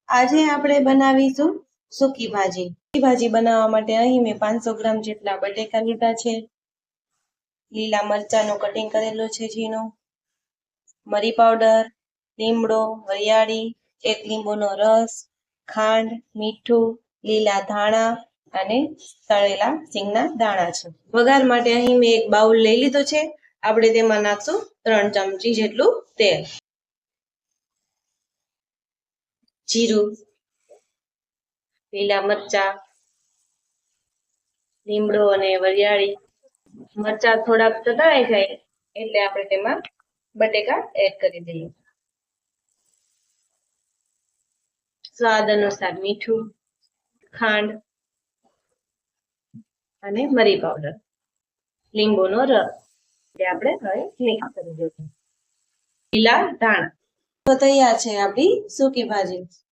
આજે આપણે બનાવીશું સૂકી ભાજી. સૂકી ભાજી બનાવવા માટે અહીં મેં 500 ગ્રામ જેટલા બટેકા લીધા છે. લીલા મરચાંનો કટિંગ કરેલો છે ઝીણો, મરી પાવડર, લીમડો, વરિયાળી, 1 લીંબુનો રસ, ખાંડ, મીઠું, લીલા ધાણા અને તળેલા સિંગના દાણા છે. વઘાર માટે અહીં મેં એક બાઉલ લઈ લીધો છે. આપણે તેમાં નાખશું 3 ચમચી જેટલું તેલ, જીરું, લીલા મરચાં, લીમડો અને વરિયાળી. મરચાં થોડાક તળાઈ જાય એટલે આપણે તેમાં બટેકા એડ કરી દઈએ. સ્વાદ અનુસાર મીઠું, ખાંડ અને મરી પાવડર, લીંબુનો રસ એટલે આપણે હવે મિક્સ કરી દઈશું. લીલા ધાણા. તો તૈયાર છે આપણી સૂકી ભાજી.